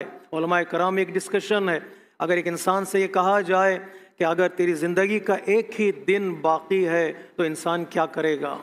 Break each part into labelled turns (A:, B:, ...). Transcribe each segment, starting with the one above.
A: علماء کرام میں ایک ڈسکشن ہے، اگر ایک انسان سے یہ کہا جائے کہ اگر تیری زندگی کا ایک ہی دن باقی ہے تو انسان کیا کرے گا؟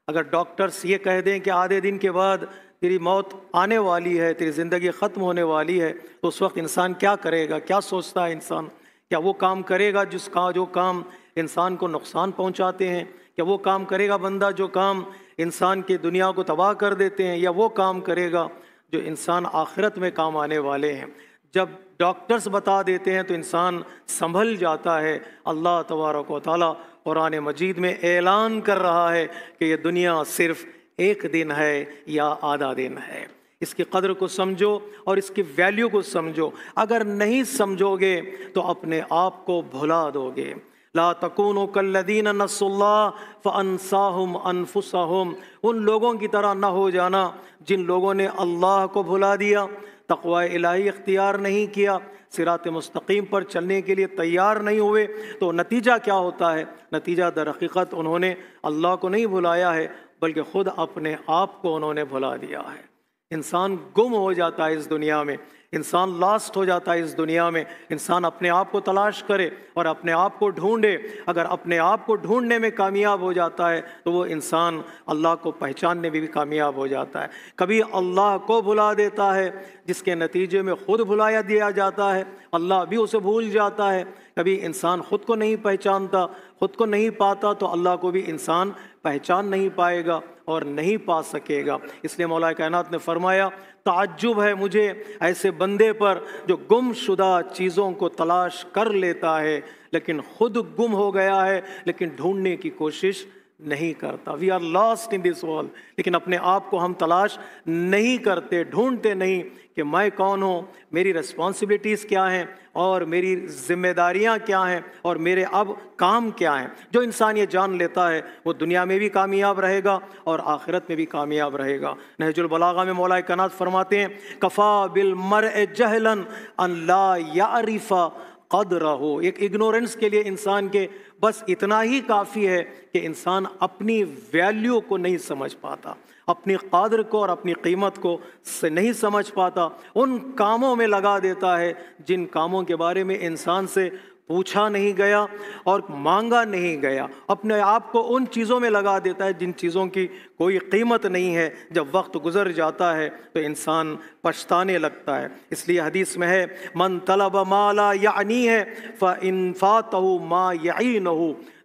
A: اگر ڈاکٹرز یہ کہہ دیں کہ آدھے دن کے بعد تیری موت آنے والی ہے، تیری زندگی ختم ہونے والی ہے، تو اس وقت انسان کیا کرے گا؟ کیا سوچتا ہے انسان؟ کیا وہ کام کرے گا جو کام انسان کو نقصان پہنچاتے ہیں؟ کیا وہ کام کرے گا بندہ جو کام انسان کی دنیا کو تباہ کر دیتے ہیں، یا وہ کام کرے گا جو انسان آخرت میں کام آنے والے ہیں؟ جب ڈاکٹرز بتا دیتے ہیں تو انسان سنبھل جاتا ہے۔ اللہ تبارک و تعالیٰ قرآن مجید میں اعلان کر رہا ہے کہ یہ دنیا صرف ایک دن ہے یا آدھا دن ہے۔ اس کی قدر کو سمجھو اور اس کی ویلیو کو سمجھو۔ اگر نہیں سمجھو گے تو اپنے آپ کو بھلا دو گے۔ لا تکونوا کالذین نسوا اللہ فانساہم انفسہم، ان لوگوں کی طرح نہ ہو جانا جن لوگوں نے اللہ کو بھلا دیا، تقوی الہی اختیار نہیں کیا، صراط مستقیم پر چلنے کے لیے تیار نہیں ہوئے۔ تو نتیجہ کیا ہوتا ہے؟ نتیجہ در حقیقت انہوں نے اللہ کو نہیں بھلایا ہے بلکہ خود اپنے آپ کو انہوں نے بھلا دیا ہے۔ انسان گم ہو جاتا ہے اس دنیا میں، انسان لاسٹ ہو جاتا ہے اس دنیا میں۔ انسان اپنے آپ کو تلاش کرے اور اپنے آپ کو ڈھونڈے۔ اگر اپنے آپ کو ڈھونڈنے میں کامیاب ہو جاتا ہے تو وہ انسان اللہ کو پہچاننے میں بھی کامیاب ہو جاتا ہے۔ کبھی اللہ کو بھلا دیتا ہے جس کے نتیجے میں خود بھلایا دیا جاتا ہے، اللہ بھی اسے بھول جاتا ہے۔ کبھی انسان خود کو نہیں پہچانتا، خود کو نہیں پاتا تو اللہ کو بھی انسان پہچان نہیں پائے گا اور نہیں پا سکے گا۔ اس لیے مولا کائنات نے فرمایا، تعجب ہے مجھے ایسے بندے پر جو گم شدہ چیزوں کو تلاش کر لیتا ہے لیکن خود گم ہو گیا ہے لیکن ڈھونڈنے کی کوشش نہیں کرتا۔ We are lost in this world, لیکن اپنے آپ کو ہم تلاش نہیں کرتے، ڈھونڈتے نہیں کہ میں کون ہوں، میری رسپانسبلٹیز کیا ہیں اور میری ذمہ داریاں کیا ہیں اور میرے اب کام کیا ہیں۔ جو انسان یہ جان لیتا ہے وہ دنیا میں بھی کامیاب رہے گا اور آخرت میں بھی کامیاب رہے گا۔ نہج البلاغہ میں مولا کائنات فرماتے ہیں، کفا بالمرء جہلا ان لا یعرف قدرہ۔ ایک اگنورنس کے لیے انسان کے بس اتنا ہی کافی ہے کہ انسان اپنی ویلیو کو نہیں سمجھ پاتا، اپنی قدر کو اور اپنی قیمت کو نہیں سمجھ پاتا، ان کاموں میں لگا دیتا ہے جن کاموں کے بارے میں انسان سے پوچھا نہیں گیا اور مانگا نہیں گیا، اپنے آپ کو ان چیزوں میں لگا دیتا ہے جن چیزوں کی کوئی قیمت نہیں ہے۔ جب وقت گزر جاتا ہے تو انسان پچھتانے لگتا ہے۔ اس لیے حدیث میں ہے، من طلب ما لا یعنیہ فإن فاتہ ما یعینہ،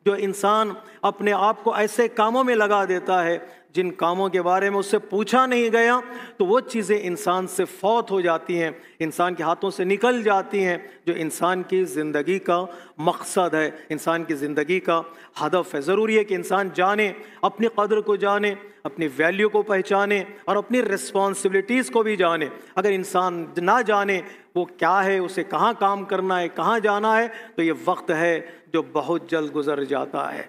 A: جو انسان اپنے آپ کو ایسے کاموں میں لگا دیتا ہے جن کاموں کے بارے میں اس سے پوچھا نہیں گیا تو وہ چیزیں انسان سے فوت ہو جاتی ہیں، انسان کے ہاتھوں سے نکل جاتی ہیں، جو انسان کی زندگی کا مقصد ہے، انسان کی زندگی کا ہدف ہے۔ ضروری ہے کہ انسان جانے، اپنی قدر کو جانے، اپنی ویلیو کو پہچانے اور اپنی رسپانسبلٹیز کو بھی جانے۔ اگر انسان نہ جانے وہ کیا ہے، اسے کہاں کام کرنا ہے، کہاں جانا ہے، تو یہ وقت ہے جو بہت جلد گزر جاتا ہے۔